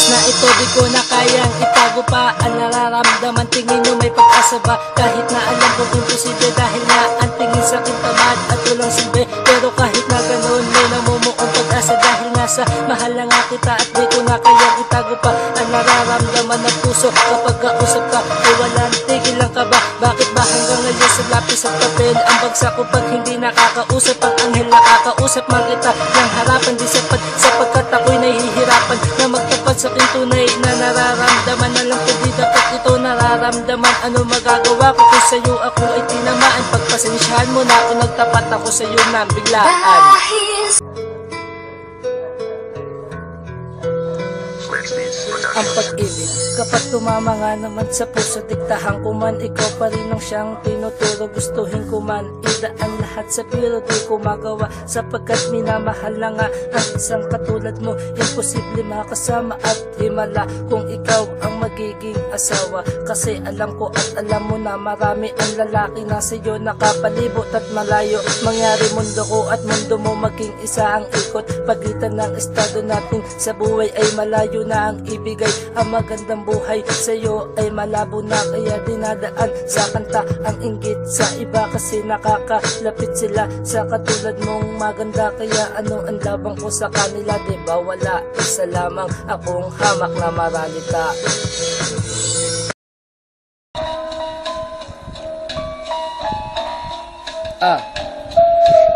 na ito di ko na kayang itago pa ang nararamdaman. Tingin nyo may pag-asa ba? Kahit na alam kong imposible, dahil nga ang tingin sa akin tamad at walang silbi. Pero kahit na ganoon may namumuong pag-asa, dahil nga sa mahal na nga kita at di ko na kayang itago pa ang nararamdaman ng puso. Kapag kausap ka ay walang tigil lang ka ba? Bakit ba hanggang ngayon sa lapis at papel ang bagsak ko pag hindi nakakausap? Ang anghel nakakausap man kita ng harapan, di sapat sapagkat ako'y nahihirapan na magtapat sa aking tunay na nararamdaman. Alam ko di dapat ito nararamdaman. Ano magagawa ko kung sa'yo ako ay tinamaan? Pagpasensyahan mo na ako, nagtapat ako sa'yo na biglaan. Ang pag-ibig, kapag tumama nga naman sa puso, diktahan ko man, ikaw pa rin ang siyang tinuturo. Gustuhin ko man, idaan lahat sa pero di ko magawa, sapagkat minamahal na nga ang isang katulad mo. Imposible makasama at himala kung ikaw ang magiging asawa. Kasi alam ko at alam mo na marami ang lalaki na sa'yo nakapalibot at malayo. Mangyari mundo ko at mundo mo maging isa ang ikot. Pagitan ng estado natin sa buhay ay malayo na ang ibigay. Ang magandang buhay sa'yo ay malabo na, kaya dinadaan sa kanta ang inggit sa iba. Kasi nakakalapit sila sa katulad mong maganda. Kaya ano ang labang ko sa kanila? Diba wala, isa lamang akong hamak na maralita.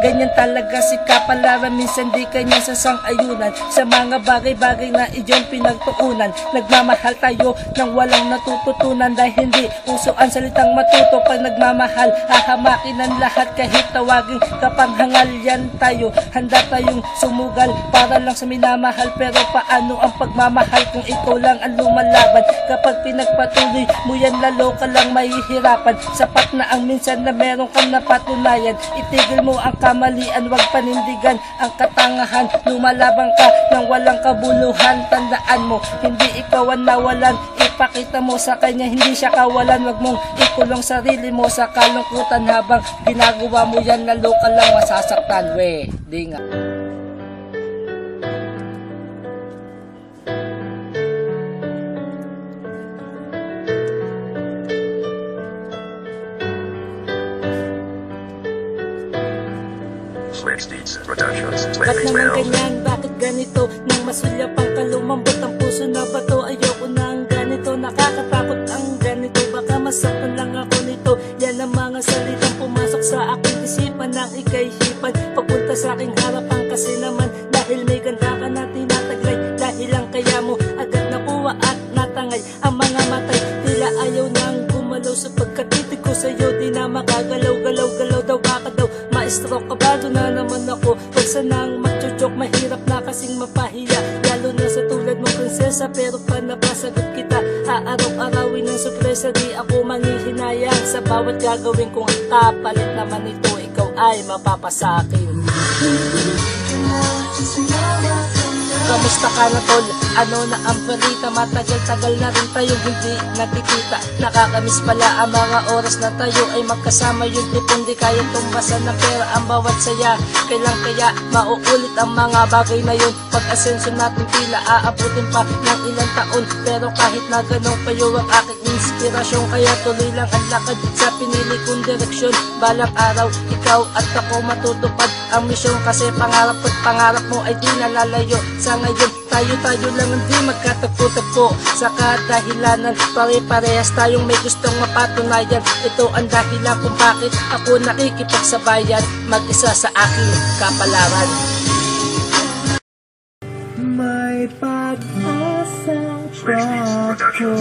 Ganyan talaga si Kapalaran, minsan di kanya sasang-ayunan sa mga bagay-bagay na iyon pinagtuunan. Nagmamahal tayo nang walang natututunan, dahil hindi uso ang salitang matuto. Pag nagmamahal, hahamakin ang lahat kahit tawagin kapanghangal. Yan tayo, handa tayong sumugal para lang sa minamahal. Pero paano ang pagmamahal kung ikaw lang ang lumalaban? Kapag pinagpatuloy mo yan, lalo ka lang mahihirapan. Sapat na ang minsan na meron kang napatunayan. Itigil mo ang kamalian, wag panindigan ang katangahan. Lumalaban ka nang walang kabuluhan. Tandaan mo, hindi ikaw ang nawalan. Ipakita mo sa kanya, hindi siya kawalan. Wag mong ikulong sarili mo sa kalungkutan. Habang ginagawa mo yan, lalo ka lang masasaktan. We, di nga. Ba't naman ganyan? Bakit ganito? Nang masulyap ang kalumambot ang puso na bato. Ayoko na ang ganito, nakakatakot ang ganito. Baka masaktan lang ako nito. Yan ang mga salitang pumasok sa aking isipan ng ikay-hipan. Papunta sa aking harapan kasi naman dahil may ganda ka na tinataglay. Dahil lang kaya mo agad nakuha at natangay ang mga matay. Tila ayaw nang gumalaw sapagkat titig ko sa'yo di na makagalaw-galaw-galaw daw. Baka daw maestro, kabado na naman ako. Huwag sanang magjojoke, mahirap na kasing mapahiya. Lalo na sa tulad mong prinsesa, pero pa napasagot kita. Aaraw-arawin ng sorpresa, di ako manghihinayang sa bawat gagawin kong kapalit naman ito. Ikaw ay mapapasakin. Kamusta ka na tol? Ano na ang balita? Matagal-tagal na rin tayong hindi nagkikita. Nakakamiss pala ang mga oras na tayo ay magkasama. Yung tipong di kaya tumbasan ng pera ang bawat saya. Kailan kaya mauulit ang mga bagay na yun? Pag-asenso natin tila aabutin pa ng ilang taon. Pero kahit na ganun kayo ang aking inspirasyon, kaya tuloy lang ang lakad sa pinili kong direksyon. Balang araw ikaw at ako matutupad ang misyon. Kasi pangarap at pangarap mo ay di nalalayo. Sa ngayon tayo-tayo lang hindi magkatagpo-tagpo sa kadahilanan. Pare-parehas tayong may gustong mapatunayan. Ito ang dahilan kung bakit ako nakikipagsabayan mag-isa sa aking kapalaran. May pag-asa pa ko.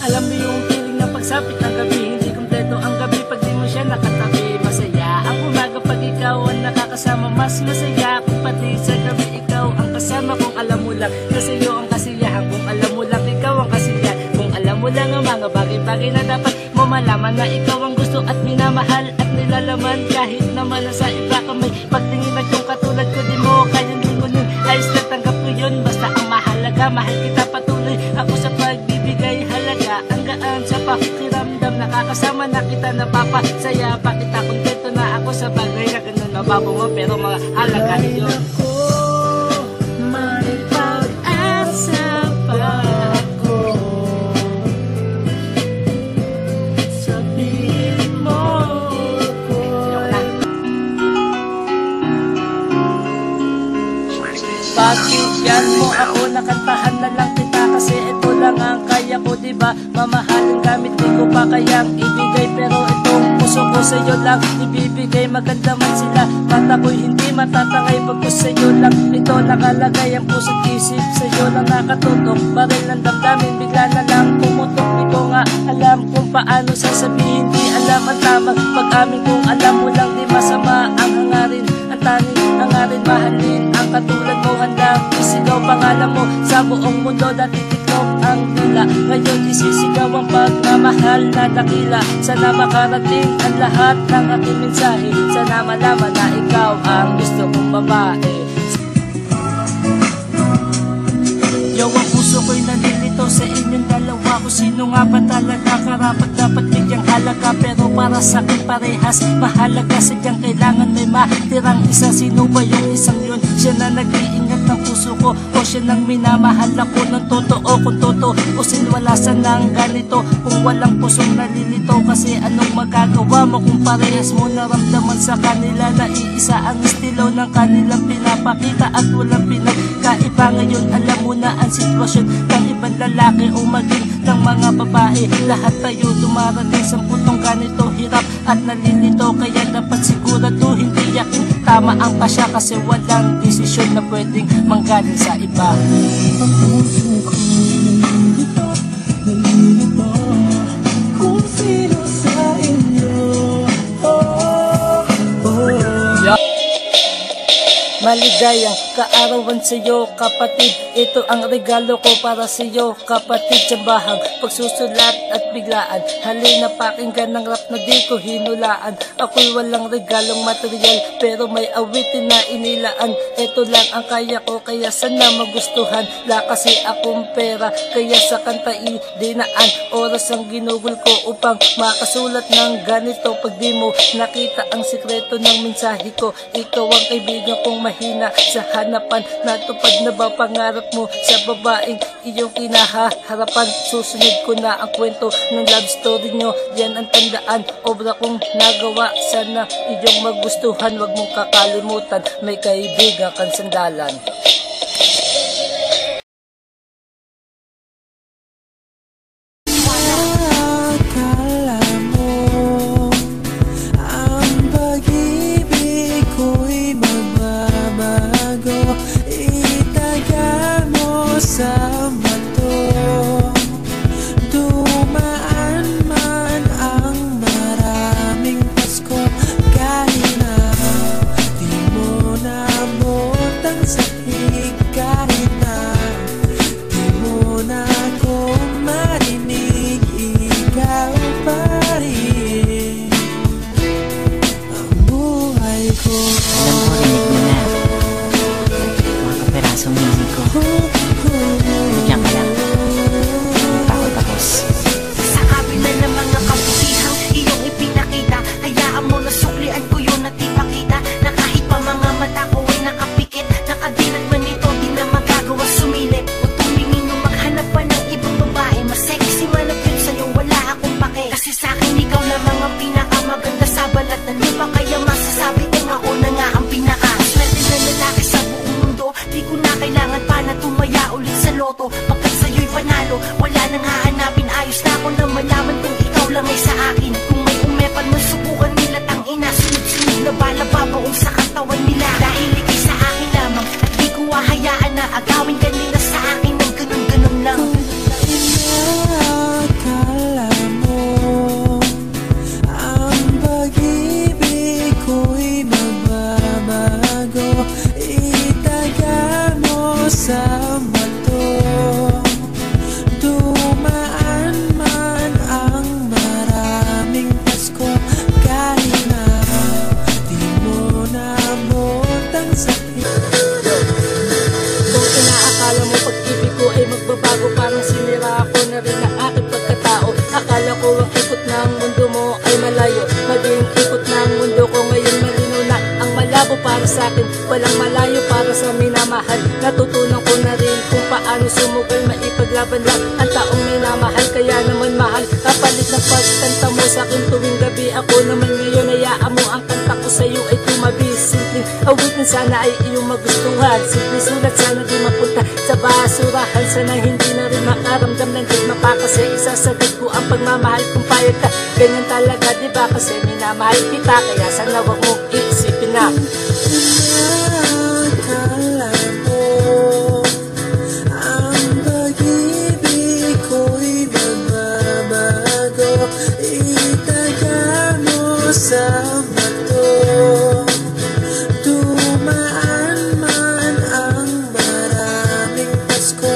Alam mo yung feeling ng pagsapit ng gabi, hindi kumpleto ang gabi pag di mo siya nakatabi. Masaya ang umaga pag ikaw ang nakakasama. Mas masaya kung pati sa gabi ikaw ang kasama. Kung alam mo lang na sa'yo ang kasiyahan, kung alam mo lang ikaw ang kasiyahan, kung alam mo lang ang mga bagay-bagay na dapat mo malaman, na ikaw ang gusto at minamahal at nilalaman. Kahit naman sa iba ka may pagtingin at yung katulad ko di mo kayang lingunin. Ayos na tanggap ko yun, basta ang mahalaga mahal kita patuloy. Ako sa pagbibigay halaga, ang gaan sa pakiramdam. Nakakasama na kita, napapasaya pa kita. Kontento na ako sa bagay na ganun. Mababaw mo pero mga halaga yun. May pag ko nakantahan na lang kita, kasi ito lang ang kaya ko, diba? Mamahalin gamit di ko pa kayang ibigay, pero itong puso ko sa'yo lang ibibigay. Maganda man sila, mata ko'y hindi matatangay, pagkus sa'yo lang ito nakalagay. Ang puso't isip sa'yo lang nakatutok, baril ng damdamin bigla na lang pumutok. Di ko nga alam kung paano sasabihin, di alam ang tamang pag-amin. Kung alam mo lang di masama ang hangarin, ang tanging hangarin mahalin ang katulad mo. Handang isigaw pangalan mo sa buong mundo, dati tiklop ang dila, ngayon isisigaw ang pagmamahal na dakila. Sana makarating ang lahat ng aking mensahe, sana malaman na ikaw ang gusto kong babae. Yo, ang puso ko'y nalilito sa inyong dalawa, kung sino nga ba talaga karapat dapat bigyang halaga. Pero para sa'kin parehas mahalaga, sadyang kailangan may matirang isa. Sino ba yung isang yun? Siya na nag-iingat ng puso ko, o siya nang minamahal ako ng totoo? Kung totoo o sinwalasan ng ganito, kung walang pusong nalilito, kasi anong magagawa mo kung parehas mo naramdaman sa kanila na iisa ang estilo ng kanilang pinapakita at walang pinagkaiba. Ngayon alam mo na ang sitwasyon ng ibang lalaki o maging ng mga babae. Lahat tayo dumarating sa putong ganito, hirap at nalilito, kaya dapat siguraduhin tiyakin tama ang pasya, kasi walang desisyon na pwedeng manggaling sa iba. Ang puso ko nalilito kung sino sa inyo. Maligayang kaarawan sa'yo kapatid, ito ang regalo ko para sa'yo kapatid. Tiyambahang pagsusulat at biglaan, halina pakinggan ng rap na di ko hinulaan. Ako'y walang regalong material, pero may awitin na inilaan. Ito lang ang kaya ko, kaya sana magustuhan. La kasi akong pera, kaya sa kanta dinaan. Oras ang ginugol ko upang makasulat ng ganito. Pag di mo nakita ang sikreto ng mensahe ko, ikaw ang kaibigan kong mahina sa hanapan. Natupad na ba pangarap mo sa babaeng iyong kinahaharapan? Susunod ko na ang kwento ng love story nyo, yan ang tandaan, obra kong nagawa. Sana iyong magustuhan, wag mong kakalimutan, may kaibigan kang sandalan. Sa mundo, dumaan man ang maraming Pasko, kahit na di mo naabot ang sakit, kahit na di mo na ako marinig, ikaw pa rin ang buhay ko. Alam ko, rinig mo na mga kaperasong music ko. Bigyan ka lang, hindi pa ako tapos. Sa kabila ng mga kabutihang iyong ipinakita, hayaan mo na suklian ko yun at ipakita na kahit pa mga mata ko ay nakapikit, nakadilat man ito, di na magagawa sumilip o tumingin o maghanap pa ng ibang babae. Mas sexy man at yun sa'yo, wala akong pake, kasi sa'kin ikaw lamang ang pinakamaganda sa balat ng lupa. Kaya masasabi kong ako na nga ang pinaka swerte na lalaki sa buong mundo. Di ko na kailangan pa na tumaya ulit sa loto, pagkat sa'yo'y panalo, wala nang hahanapin. Ayos na ako na malaman kung ikaw lang ay sa akin. Kung may umepan mo, subukan nila tang ina, sunod-sunod na bala babaong sa katawan nila. Dahil ikay sa akin lamang at di ko hahayaan na agawin ka nila sa akin ng ganun-ganun lang. Akala mo ang pag-ibig ko'y magbabago, itaga mo sa mundo, dumaan man ang maraming Pasko, kahit na di mo naabot ang sakit. Kung inaakala mo pag-ibig ko ay magbabago, parang sinira ako na rin ang aking pagkatao. Akala ko ang ikot ng mundo mo ay malayo, maging ikot ng mundo ko ngayon malinaw na. Ang malabo para sa akin, walang malayo para sa minamahal. Natutunan ko na rin kung paano sumugal, maipaglaban lang ang taong minamahal. Kaya naman mahal, kapalit ng pagkanta mo sa akin tuwing gabi, ako naman ngayon hayaan mo ang kanta ko sa'yo ay mabis. Simpleng awitin sana ay iyong magustuhan. Simpleng sulat sana di mapunta sa basurahan. Sana hindi na rin makaramdam ng digma pa, kasi isasagad ko ang pagmamahal kung payag ka. Ganyan talaga diba, kasi minamahal kita, kaya sana wag mong isipin na akala mo ang pag-ibig ko'y magbabago. Itaga mo sa bato, dumaan man ang maraming Pasko.